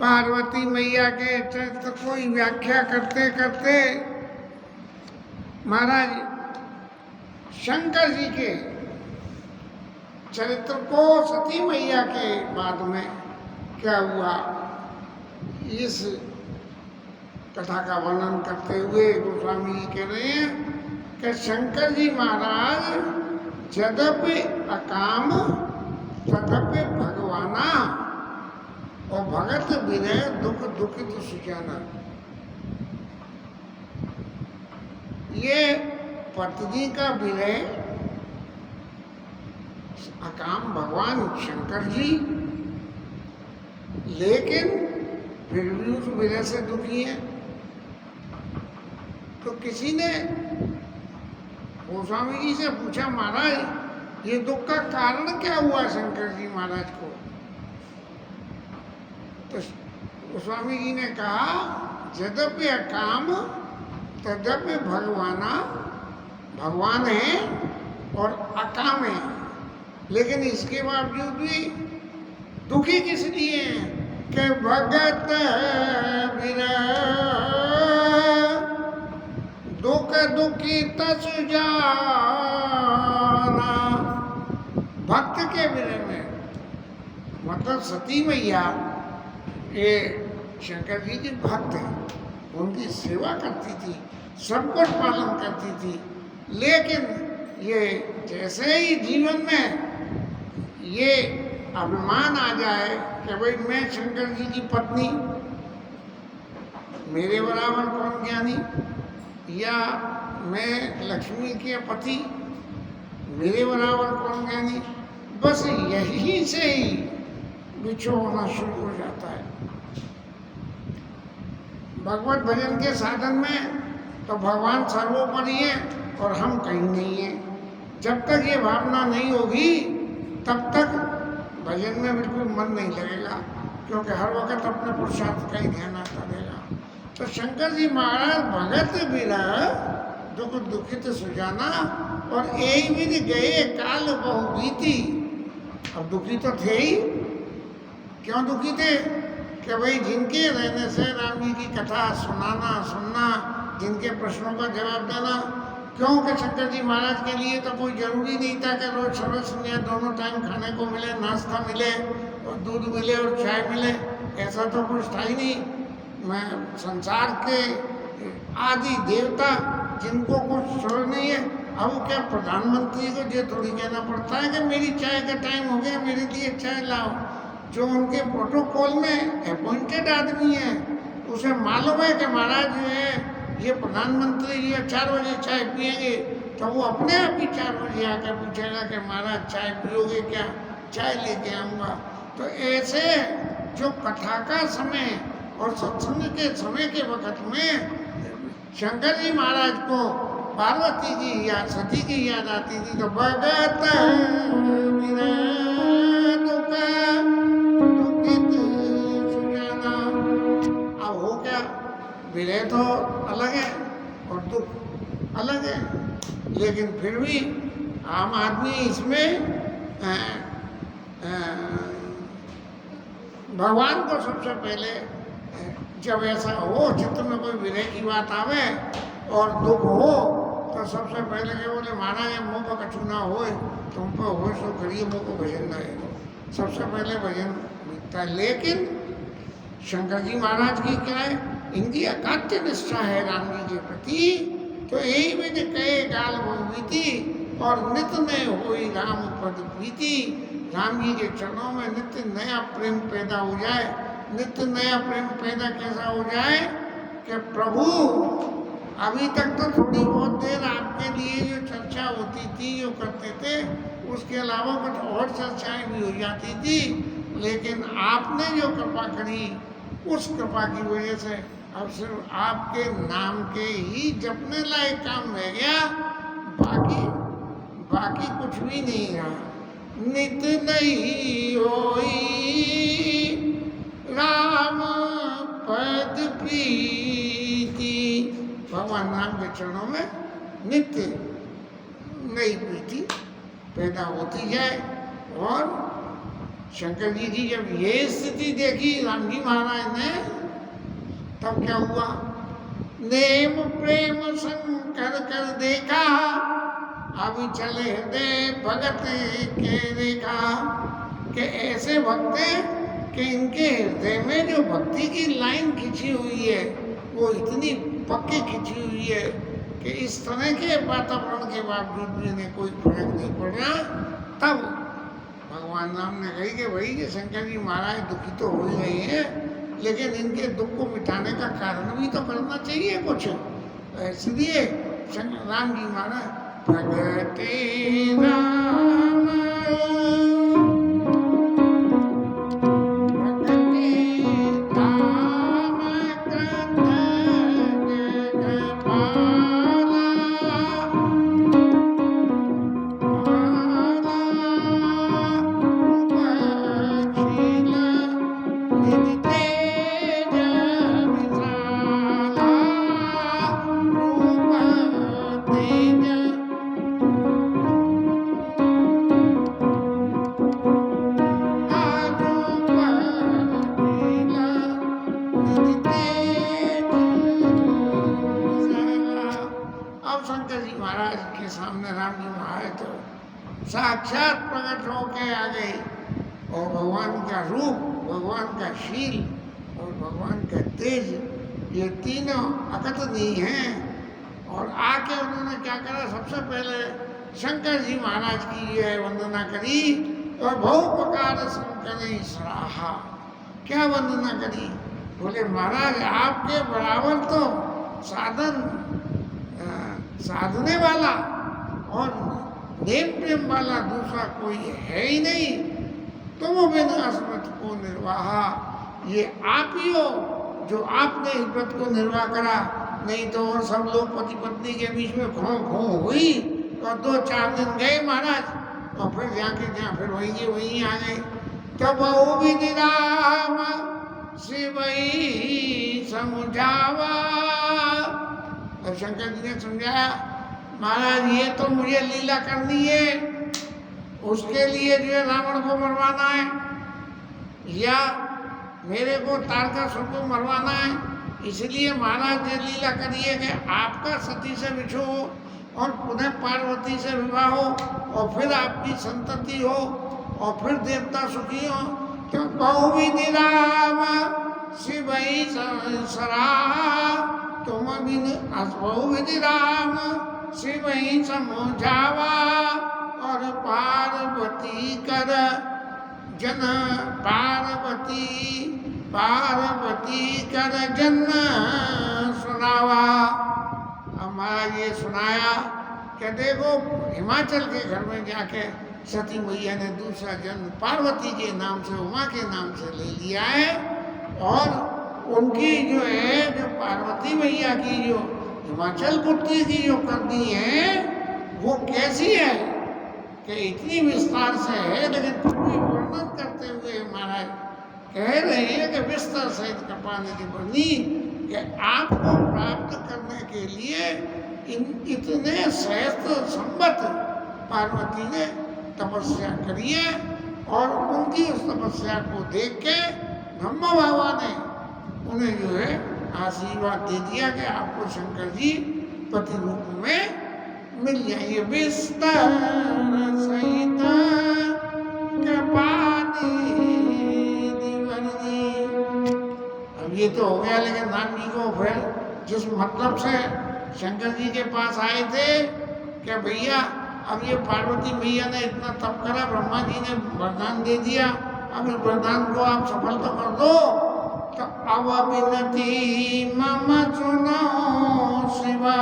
पार्वती मैया के चरित्र को व्याख्या करते करते महाराज शंकर जी के चरित्र को सती मैया के बाद में क्या हुआ इस कथा का वर्णन करते हुए गोस्वामी जी कह रहे हैं कि शंकर जी महाराज यद्यपि अकाम तदपि भगवाना और भगत विनय दुख दुखित सुजाना। ये पत्नी का विनय अकाम भगवान शंकर जी, लेकिन फिर भी उस विनय से दुखी है। तो किसी ने गोस्वामी जी से पूछा, महाराज ये दुख का कारण क्या हुआ शंकर जी महाराज को? तो गोस्वामी जी ने कहा, यद्यपि अकाम तद्यपि भगवाना, भगवान है और अकाम है, लेकिन इसके बावजूद भी दुखी किस लिए हैं कि भगत विरह दुख दुखी तसुजाना। भक्त के विरह में मतलब सती मैया ये शंकर जी की भक्त है, उनकी सेवा करती थी, सब कुछ पालन करती थी, लेकिन ये जैसे ही जीवन में ये अभिमान आ जाए कि भाई मैं शंकर जी की पत्नी, मेरे बराबर कौन ज्ञानी, या मैं लक्ष्मी के पति, मेरे बराबर कौन ज्ञानी, बस यही से ही बिछो होना शुरू हो जाता है। भगवत भजन के साधन में तो भगवान सर्वोपरि है और हम कहीं नहीं हैं। जब तक ये भावना नहीं होगी तब तक भजन में बिल्कुल मन नहीं लगेगा, क्योंकि हर वक्त अपने पुरुषार्थ का ही ध्यान आता रहेगा। तो शंकर जी महाराज भगत विरह दुख दुखित सुजाना, और एक विधि गए काल बहु बीती। अब दुखी तो थे ही, क्यों दुखी थे कि भाई जिनके रहने से राम जी की कथा सुनना, जिनके प्रश्नों का जवाब देना, क्योंकि शंकर जी महाराज के लिए तो कोई जरूरी नहीं था कि रोज सुबह संध्या दोनों टाइम खाने को मिले, नाश्ता मिले और दूध मिले और चाय मिले, ऐसा तो कुछ था ही नहीं। मैं संसार के आदि देवता जिनको कुछ छोड़ नहीं है, अब क्या प्रधानमंत्री को ये थोड़ी कहना पड़ता है कि मेरी चाय का टाइम हो गया, मेरे लिए चाय लाओ। जो उनके प्रोटोकॉल में अपॉइंटेड आदमी है उसे मालूम है कि महाराज जो है ये प्रधानमंत्री जी 4 बजे चाय पिएंगे, तो वो अपने आप ही 4 बजे आकर पूछेगा कि महाराज चाय पियोगे क्या, चाय लेके आऊँगा। तो ऐसे जो कथा का समय और सत्संग के समय के वक्त में शंकर जी महाराज को पार्वती जी या सती की याद आती थी, तो भगत विरह तो अलग है और दुख अलग है, लेकिन फिर भी आम आदमी इसमें भगवान को सबसे पहले जब ऐसा हो, चित्त में कोई विरह की बात आवे और दुख हो, तो सबसे पहले के बोले महाराज मुँह पर कछु ना हो, तुम पर हो सो करिए, मुँह को भजन रहेगा। सबसे पहले भजन बीतता है। लेकिन शंकर जी महाराज की क्या है, इनकी अकाट्य निष्ठा है राम जी के प्रति। तो यही विधि कहे गाल बीती और नित्य नए होई राम पद प्रीति। राम जी के चरणों में नित्य नया प्रेम पैदा हो जाए। नित्य नया प्रेम पैदा कैसा हो जाए कि प्रभु अभी तक तो थोड़ी बहुत देर आपके लिए जो चर्चा होती थी, जो करते थे, उसके अलावा कुछ और चर्चाएं भी हो जाती थी, लेकिन आपने जो कृपा करी उस कृपा की वजह से अब सिर्फ आपके नाम के ही जपने लायक काम रह गया, बाकी कुछ भी नहीं रहा। नित नहीं होई राम पद प्रीति। भगवान नाम के चरणों में नित्य नई प्रीति पैदा होती जाए। और शंकर जी जब ये स्थिति देखी राम जी महाराज ने, तब क्या हुआ, नेम प्रेम शंकर कर देखा, अब चले हृदय भगत के देखा। कि ऐसे भक्त कि इनके हृदय में जो भक्ति की लाइन खिंची हुई है वो इतनी पक्की खिंची हुई है कि इस तरह के वातावरण के बावजूद भी इन्हें कोई फर्क नहीं पड़ रहा। तब भगवान राम ने कही कि भाई ये शंकर जी महाराज दुखी तो हो ही रही हैं, लेकिन इनके दुख को मिटाने का कारण भी तो करना चाहिए कुछ। इसलिए राम जी महाराज भगते राम साक्षात प्रकट होके आ गए और भगवान का रूप, भगवान का शील और भगवान का तेज, ये तीनों अकथनीय हैं। और आके उन्होंने क्या करा, सबसे पहले शंकर जी महाराज की ये वंदना करी और बहुप्रकार शंकर सराहा। क्या वंदना करी, बोले महाराज आपके बराबर तो साधने वाला और नेम प्रेम वाला दूसरा कोई है ही नहीं। तुम बिन अस्मृत को निर्वाहा, ये आप ही हो जो आपने इस व्रत को निर्वाह करा, नहीं तो और सब लोग पति पत्नी के बीच में खो खो हुई और 2-4 दिन गए महाराज और फिर जाके जहाँ फिर वहीं आ गए। तब वो भी राम शिव समझावा। और शंकर जी ने समझाया महाराज ये तो मुझे लीला करनी है, उसके लिए जो है रावण को मरवाना है या मेरे को तारकासुर को मरवाना है, इसलिए महाराज ने लीला करी है कि आपका सती से विछो हो और पुनः पार्वती से विवाह हो और फिर आपकी संतति हो और फिर देवता सुखी हो। तो बहुविधि राम शिव सराहा, तुम बिन बहुविधि राम शिव समझावा। और पार्वती कर जन पार्वती कर जन सुनावा। हमारा ये सुनाया कि देखो हिमाचल के घर में जाके सती मैया ने दूसरा जन्म पार्वती के नाम से, उमा के नाम से ले लिया है। और उनकी जो है, जो पार्वती मैया की जो हिमाचल पुत्री की जो करनी है वो कैसी है कि इतनी विस्तार से है, लेकिन फिर भी वर्णन करते हुए महाराज कह रहे हैं कि विस्तार सहित कृपा निधि बनी कि आपको प्राप्त करने के लिए इतने सहस्त्र संवत पार्वती ने तपस्या करी है। और उनकी उस तपस्या को देख के ब्रह्मा बाबा ने उन्हें जो है आशीर्वाद दे दिया कि आपको शंकर जी पति रूप में मिल जाएंगे बिस्तर सहित के पानी दीवानी। अब ये तो हो गया, लेकिन राम जी को फिर जिस मतलब से शंकर जी के पास आए थे क्या भैया, अब ये पार्वती मैया ने इतना तप करा, ब्रह्मा जी ने वरदान दे दिया, अब इस वरदान को आप सफल तो कर दो। तो अब विनती मम सुनो शिवा,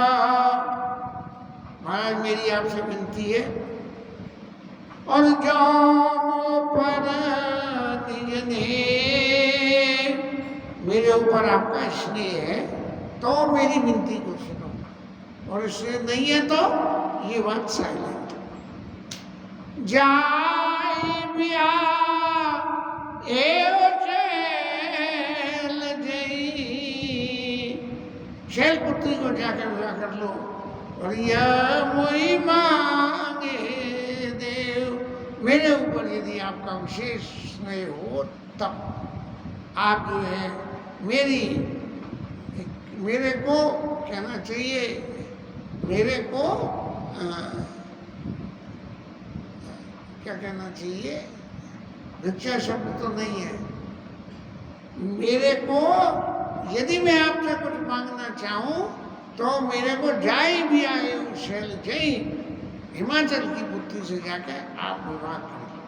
महाराज मेरी आपसे विनती है, और जो पर निज ने मेरे ऊपर आपका स्नेह है तो मेरी विनती को सुनो, और स्नेह नहीं है तो ये बात साइलेंट। जाय बिया एव शैल जई, शैलपुत्री को जाकर विवाह कर लो, और यह मोई मांगे देव, मेरे ऊपर यदि आपका विशेष स्नेह हो तब आप जो है मेरे को कहना चाहिए, मेरे को क्या कहना चाहिए, भिक्षा शब्द तो नहीं है, मेरे को यदि मैं आपसे कुछ मांगना चाहूं तो मेरे को जाए भी आए शैल जय, हिमाचल की पुत्री से जाकर आप विवाह कर लो।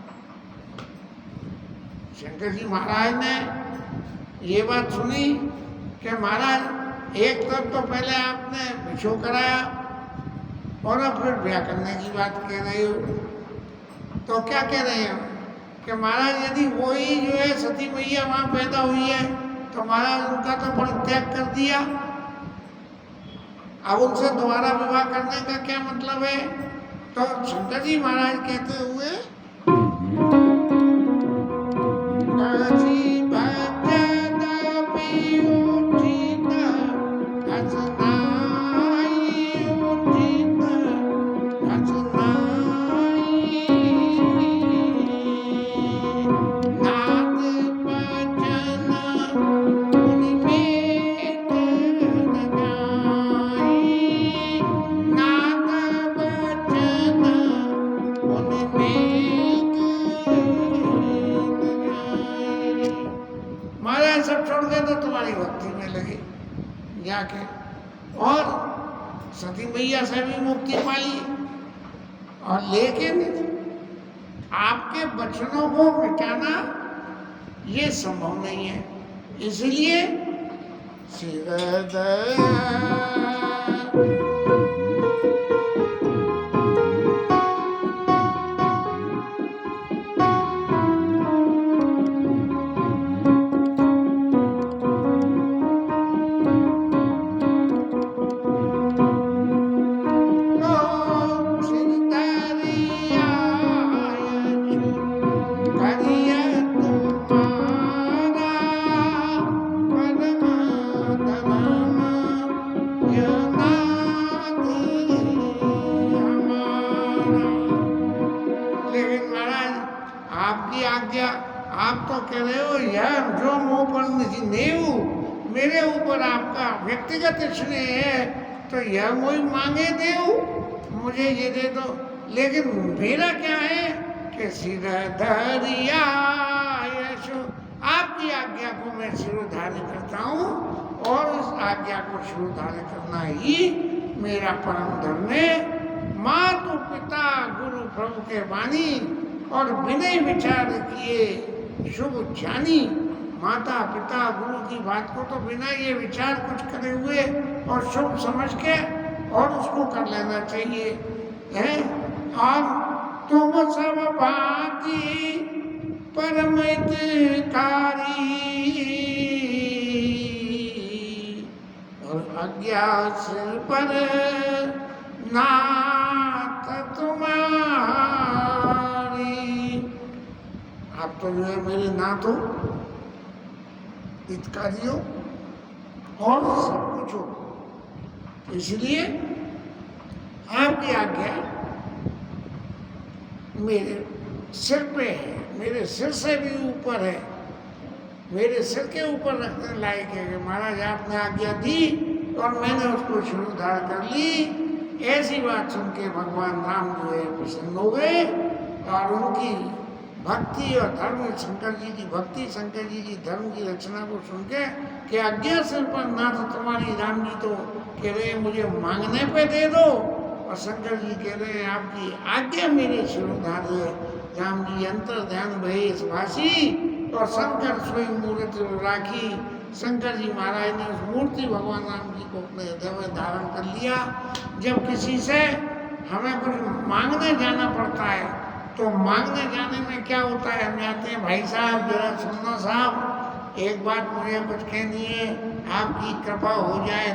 शंकर जी महाराज ने ये बात सुनी कि महाराज एक तरफ तो पहले आपने विछो कराया और अब फिर ब्याह करने की बात कह रहे हो, तो क्या कह रहे हो कि महाराज यदि वही जो है सती मैया वहां पैदा हुई है तो महाराज उनका तो परित्याग कर दिया, अब उनसे दोबारा विवाह करने का क्या मतलब है। तो शंकर जी महाराज कहते हुए जाके और सती मैया से भी मुक्ति पाली, और लेकिन आपके वचनों को मिटाना ये संभव नहीं है, इसलिए आप तो कह रहे हो यार जो मुंह पर नेऊ मेरे ऊपर आपका व्यक्तिगत स्नेह है तो यह मुझे मांगे देऊ, मुझे ये दे दो, लेकिन मेरा क्या है कि सिर धरिया यशो, आपकी आज्ञा को मैं शिरोधार्य करता हूँ और उस आज्ञा को शिरोधार्य करना ही मेरा परम धर्म है। मातु पिता गुरु प्रभु के वाणी और विनय विचार किए शुभ जानी, माता पिता गुरु की बात को तो बिना ये विचार कुछ करे हुए और शुभ समझ के और उसको कर लेना चाहिए है। और तुम सब भांति परम हितकारी और अज्ञात सिर पर नाथ तुम्हारी, आप तो जो है मेरे नाथ हो, हितकारी हो और सब कुछ हो, इसलिए आपकी आज्ञा मेरे सिर पे है, मेरे सिर से भी ऊपर है, मेरे सिर के ऊपर रखने लायक है कि महाराज आपने आज्ञा दी और मैंने उसको शिरोधार्य कर ली, ऐसी बात सुन के भगवान राम जो है प्रसन्न हो गए और उनकी भक्ति और धर्म, शंकर जी की भक्ति, शंकर जी की धर्म की रचना को सुन के कि आज्ञा सिर पर नाथ तुम्हारी, राम जी तो कह रहे हैं मुझे मांगने पे दे दो, और शंकर जी कह रहे हैं आपकी आज्ञा मेरे शिरोधार्य। राम जी अंतर ध्यान भये भासी और शंकर स्वयं मूर्ति राखी। शंकर जी महाराज ने उस मूर्ति भगवान राम जी को अपने हृदय में धारण कर लिया। जब किसी से हमें कुछ मांगने जाना पड़ता है तो मांगने जाने में क्या होता है, हम जाते हैं भाई साहब जरा सुनना साहब एक बात मुझे कुछ कहनी है, आपकी कृपा हो जाए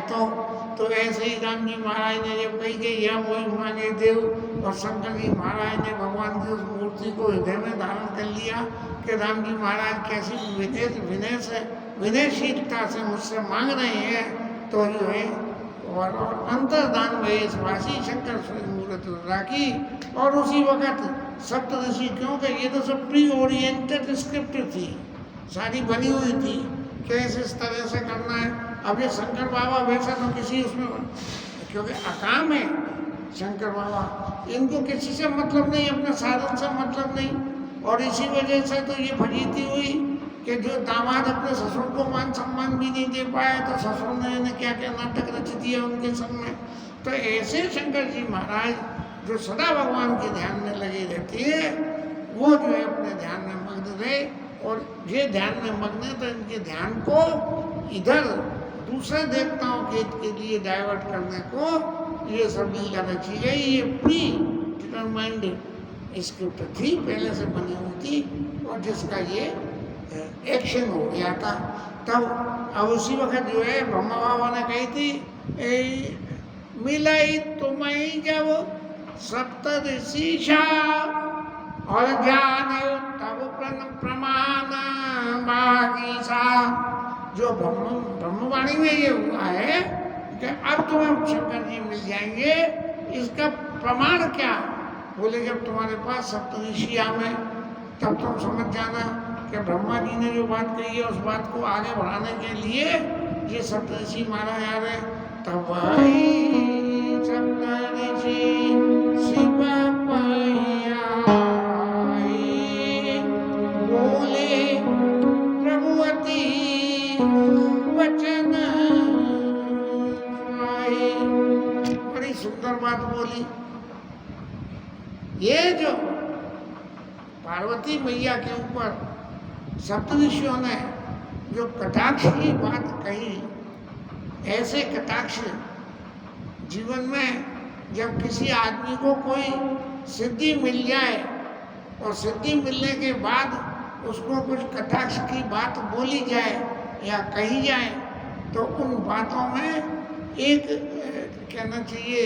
तो ऐसे ही राम जी महाराज ने जब कही कि यह वही मांगे देव, और शंकर जी महाराज ने भगवान की उस मूर्ति को हृदय में धारण कर लिया कि राम जी महाराज कैसी विनयशीलता से मुझसे मांग रहे हैं, तो जो है और अंतर्दान वासी शंकर स्वयं मूर्त राखी। और उसी वक्त सप्तऋषि, क्योंकि ये तो सब प्री ओरिएंटेड स्क्रिप्ट थी, सारी बनी हुई थी कैसे इस तरह से करना है। अब ये शंकर बाबा वैसा तो किसी उसमें, क्योंकि अकाम है शंकर बाबा, इनको किसी से मतलब नहीं, अपने साधन से मतलब नहीं, और इसी वजह से तो ये फजीती हुई कि जो दामाद अपने ससुर को मान सम्मान भी नहीं दे पाए तो ससुर ने क्या क्या नाटक रच दिया उनके सामने। तो ऐसे शंकर जी महाराज जो सदा भगवान के ध्यान में लगी रहती है, वो जो है अपने ध्यान में मग्न रहे, और ये ध्यान में मग्न है तो इनके ध्यान को इधर दूसरे देवताओं के लिए डाइवर्ट करने को ये सब लीला रची गई। ये प्री डिटरमाइंड स्क्रिप्ट थी, पहले से बनी हुई थी, और जिसका ये एक्शन हो गया था। तब अब उसी वक्त जो है ब्रह्मा बाबा ने कही थी मिलाई तुम्हें जब सप्तऋषि और ज्ञान तब प्रमाण बागीसा। जो ब्रह्मवाणी में ये हुआ है कि अब तुम्हें शंकर जी मिल जाएंगे, इसका प्रमाण क्या? बोले जब तुम्हारे पास सप्तऋषि आवे तब तुम समझ जाना कि ब्रह्मा जी ने जो बात कही है उस बात को आगे बढ़ाने के लिए ये सप्तऋषि मारा जा रहे। तब सप्तऋषि शिव बोले प्रभुवती वचन। बड़ी सुंदर बात बोली। ये जो पार्वती मैया के ऊपर सप्तऋषियों ने जो कटाक्ष की बात कही, ऐसे कटाक्ष जीवन में जब किसी आदमी को कोई सिद्धि मिल जाए और सिद्धि मिलने के बाद उसको कुछ कटाक्ष की बात बोली जाए या कही जाए तो उन बातों में एक कहना चाहिए,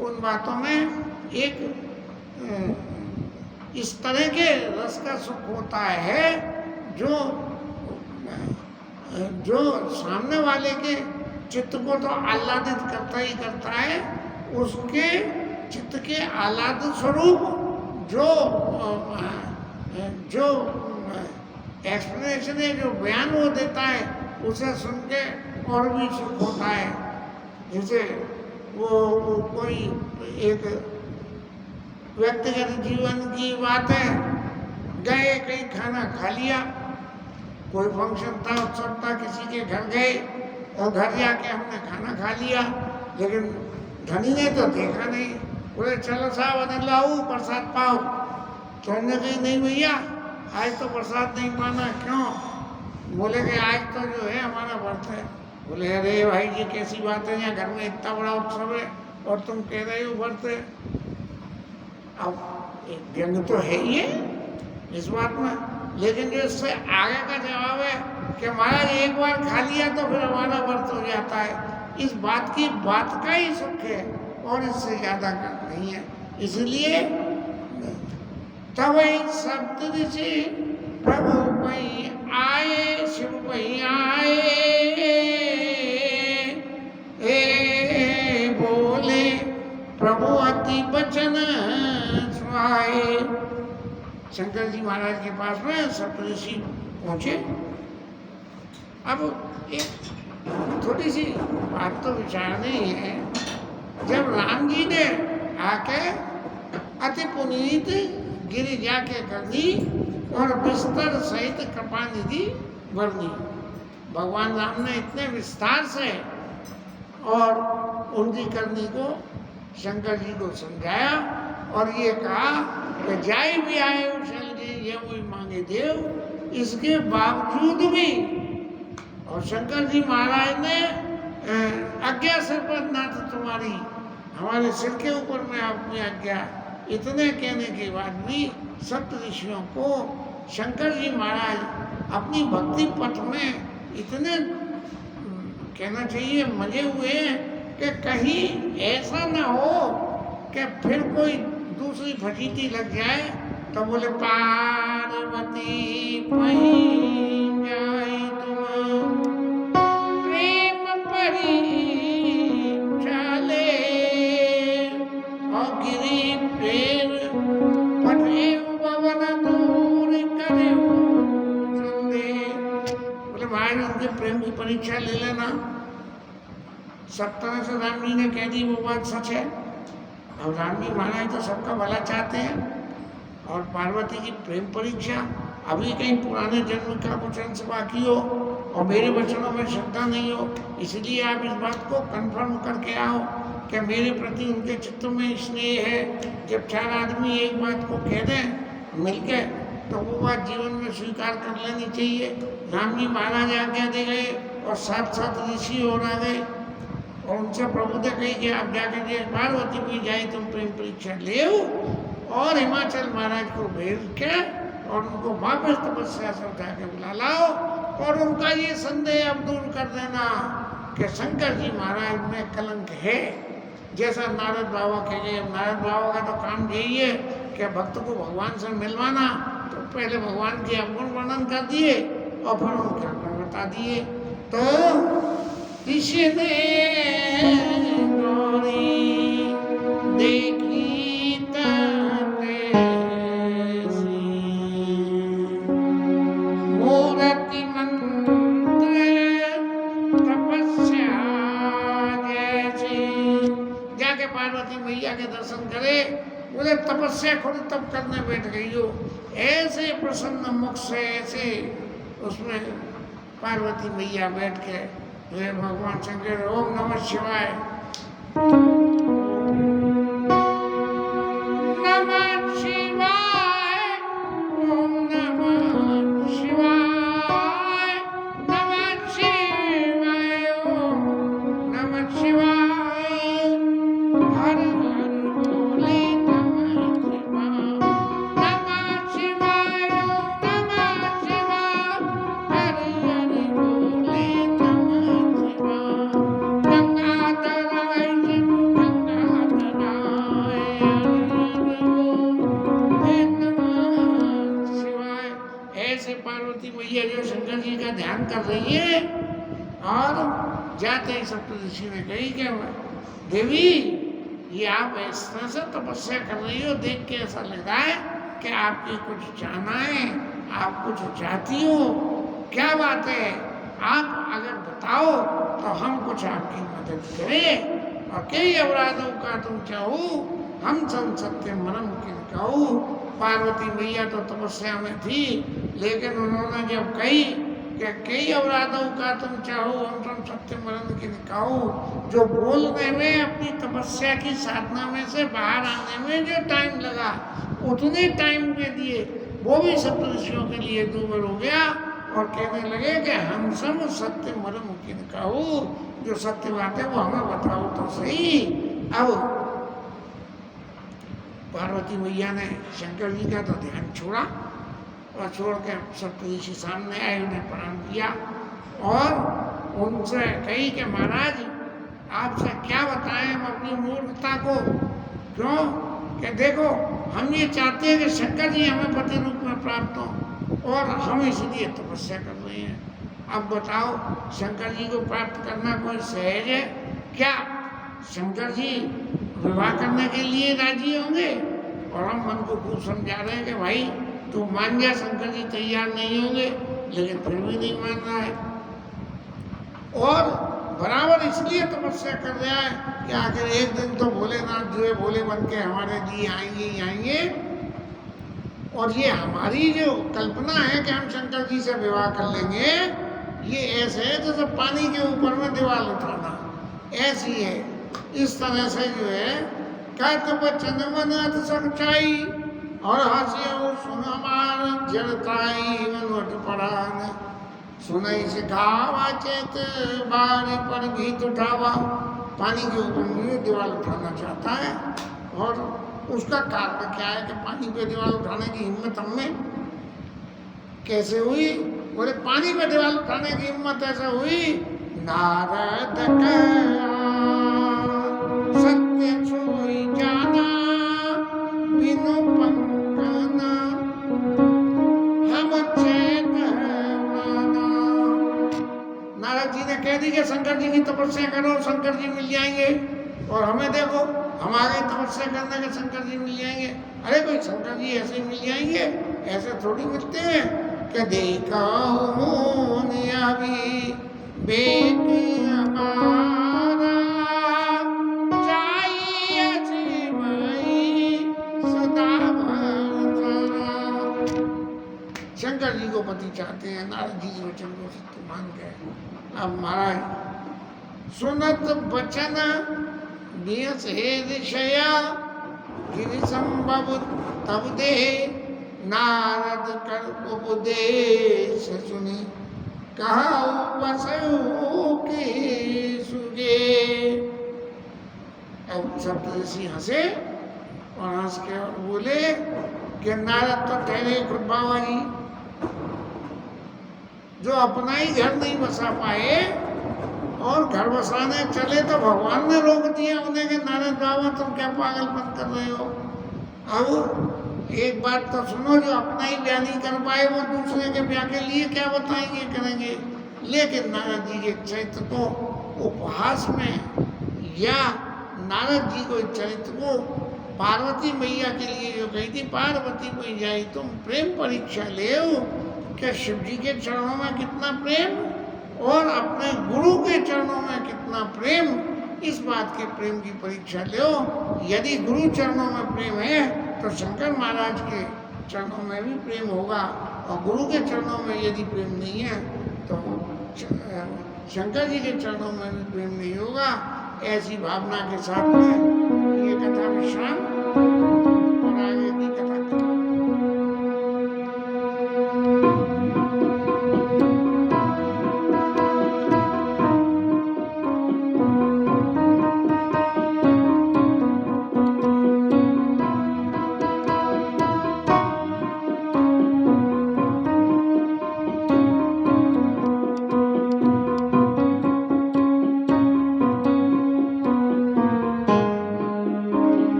उन बातों में एक इस तरह के रस का सुख होता है जो सामने वाले के चित्त को तो आह्लादित करता ही करता है, उसके चित्त के आह्लादित स्वरूप जो एक्सप्लेनेशन है, जो बयान वो देता है, उसे सुन के और भी सुख होता है। जैसे वो कोई एक व्यक्तिगत जीवन की बात है, गए कहीं खाना खा लिया, कोई फंक्शन था, उत्सव था, किसी के घर गए और घर जाके हमने खाना खा लिया, लेकिन धनी ने तो देखा नहीं। बोले चलो साहब अनिल लाओ प्रसाद पाओ, तो हमने कही नहीं भैया आज तो प्रसाद नहीं पाना। क्यों? बोले कि आज तो जो है हमारा व्रत है। बोले अरे भाई ये कैसी बात है, यहाँ घर में इतना बड़ा उत्सव है और तुम कह रहे हो व्रत है। अब एक व्यंग तो है ही है इस बात में, लेकिन जो इससे आगे का जवाब है कि महाराज एक बार खा लिया तो फिर हमारा व्रत हो जाता है। इस बात की बात का ही सुख है और इससे ज्यादा का नहीं है। इसलिए तब सप्तऋषि प्रभु वही आए, शिव वही आए, बोले प्रभु अति बचन सुहाए। शंकर जी महाराज के पास में सप्तऋषि पहुंचे। अब एक थोड़ी सी बात तो विचारनी है जब राम जी ने आके अति पुनीत गिरिजा के करनी और बिस्तर सहित कृपा निधि वर्णी, भगवान राम ने इतने विस्तार से और उनकी करनी को शंकर जी को समझाया और ये कहा कि जाय भी आए शल जी ये वही मांगे देव। इसके बावजूद भी और शंकर जी महाराज ने आज्ञा सिर पर नाथ तुम्हारी, हमारे सिर के ऊपर में आपकी आज्ञा, इतने कहने के बाद भी सप्त ऋषियों को शंकर जी महाराज अपनी भक्ति पथ में इतने कहना चाहिए मजे हुए कि कहीं ऐसा ना हो कि फिर कोई दूसरी फजीती लग जाए तो बोले पार्वती पहीं जाई तुम प्रेम परी चाले और गिरी पेर पठे पवन दूर करे संदेह। बोले भाई उनके प्रेम की परीक्षा ले लेना। सब तरह से राम जी ने कह दी वो बात सच है। और राम जी महाराज तो सबका भला चाहते हैं और पार्वती की प्रेम परीक्षा, अभी कहीं पुराने जन्म का कुछ अंश बाकी हो और मेरे वचनों में श्रद्धा नहीं हो, इसलिए आप इस बात को कंफर्म करके आओ कि मेरे प्रति उनके चित्त में स्नेह है। जब चार आदमी एक बात को कह दें मिलके तो वो बात जीवन में स्वीकार कर लेनी चाहिए। राम जी महाराज आज्ञा दे गए और साथ साथ ऋषि और आ गए और उनसे प्रभु ने कही कि आप जाकर के पार्वती भी जाए तुम प्रेम परीक्षा ले और हिमाचल महाराज को भेज के और उनको वापस तपस्या से उठा के बुला लाओ और उनका ये संदेह अब दूर कर देना कि शंकर जी महाराज में कलंक है। जैसा नारद बाबा कह गए, नारद बाबा का तो काम यही है कि भक्त को भगवान से मिलवाना, तो पहले भगवान के अवगुण वर्णन कर दिए और फिर उनके अवगुण बता दिए। तो ऋषि ने गौरी देखी तैसी मूर्ति मंत्र तपस्या जैसी, जाके पार्वती मैया के दर्शन करे, बोले तपस्या खुद तप करने बैठ गई हो, ऐसे प्रसन्न मुख से ऐसे उसमें पार्वती मैया बैठ के हे भगवान शंकर ओम नमः शिवाय नमः शिवाय ओम नमः शिवाय नमः शिवाय ओम नमः शिवाय हर हर बोले नमः शिवाय नमः शिवाय हर हर बोले पार्वती मैया जो शंकर जी का ध्यान कर रही है और जाते ही सप्तऋषि ने कही कि देवी ये आप इस तरह से तपस्या कर रही हो, देख के ऐसा लग रहा है कि आपकी कुछ चाहना है, आप कुछ चाहती हो, क्या बात है? आप अगर बताओ तो हम कुछ आपकी मदद करें और कई अपराधों का तुम चाहो हम सन सत्य मरम किन कहू। पार्वती मैया तो तपस्या में थी, लेकिन उन्होंने जब कही कि कई अपराधों का तुम चाहो हम सन सत्य मरम किन कहू, जो बोलने में अपनी तपस्या की साधना में से बाहर आने में जो टाइम लगा उतने टाइम के लिए वो भी सप्तऋषियों के लिए दूभर हो गया और कहने लगे कि हम सब सत्य मरम किन कहू, जो सत्य बात है वो हमें बताओ तो सही। अब पार्वती मैया ने शंकर जी का तो ध्यान छोड़ा और छोड़ के सप्तऋषि सामने आए, उन्हें प्रणाम किया और उनसे कही कि महाराज आपसे क्या बताएं हम अपनी मूर्खता को, क्यों कि देखो हम ये चाहते हैं कि शंकर जी हमें पति रूप में प्राप्त हो और हम इसलिए तपस्या कर रहे हैं। अब बताओ शंकर जी को प्राप्त करना कोई सहज है क्या? शंकर जी विवाह करने के लिए राजी होंगे और हम मन को खूब समझा रहे हैं कि भाई तू मान जा, शंकर जी तैयार नहीं होंगे, लेकिन फिर भी नहीं मान रहा है। और बराबर इसलिए तपस्या कर रहा है कि आखिर एक दिन तो भोलेनाथ जो है भोले बन के हमारे लिए आएंगे ही आएंगे। और ये हमारी जो कल्पना है कि हम शंकर जी से विवाह कर लेंगे, ये ऐसे है जैसे पानी के ऊपर में दीवार उठाना, ऐसी है। इस तरह से जो है कहते बचन मन अति सच्चाई और हंसियो सुन हमार जड़ताई मनवट परान सुनई सिखावा चेत बारी पर गीत उठावा। पानी के ऊपर में दीवार उठाना चाहता है और उसका कारण क्या है कि पानी पे दीवार उठाने की हिम्मत हमें कैसे हुई? बोले पानी पे दीवार उठाने की हिम्मत ऐसे हुई, नारद का सत्य छुई जाना बिनु पंकना हम चेत माना। नारद जी ने कह दी कि शंकर जी की तपस्या करो, शंकर जी मिल जाएंगे। और हमें देखो, हमारे तपस्या करने के शंकर जी मिल जाएंगे। अरे भाई शंकर जी ऐसे ही मिल जाएंगे? ऐसे थोड़ी मिलते हैं कि देखा भी बेटी हमारा चाहिए जीवाई सदा भरा। शंकर जी को पति चाहते हैं, नारद जी वचन को सत्य मान गए। अब महाराज सुनत बचन बियस हे ऋषया गिरि संभव तब दे नारद कर उपदेश सुनी कहा बसु की सुगे। अब सब ऋषि हंसे और हंस के और बोले कि नारद तो ठहरे खुद बाबा जी, जो अपना ही घर नहीं बसा पाए और घर बसाने चले तो भगवान ने रोक दिया उन्हें कि नारद बाबा तुम क्या पागलपन कर रहे हो। अब एक बात तो सुनो, जो अपना ही ब्याह नहीं कर पाए वो दूसरे के ब्याह के लिए क्या बताएंगे करेंगे। लेकिन नारद जी के चरित्र को उपहास में या नारद जी को चरित्र को पार्वती मैया के लिए जो कही थी, पार्वती मैया तुम प्रेम परीक्षा ले क्या शिव जी के चरणों में कितना प्रेम और अपने गुरु के चरणों में कितना प्रेम, इस बात के प्रेम की परीक्षा लो। यदि गुरु चरणों में प्रेम है तो शंकर महाराज के चरणों में भी प्रेम होगा, और गुरु के चरणों में यदि प्रेम नहीं है तो शंकर जी के चरणों में भी प्रेम नहीं होगा। ऐसी भावना के साथ में ये कथा विश्राम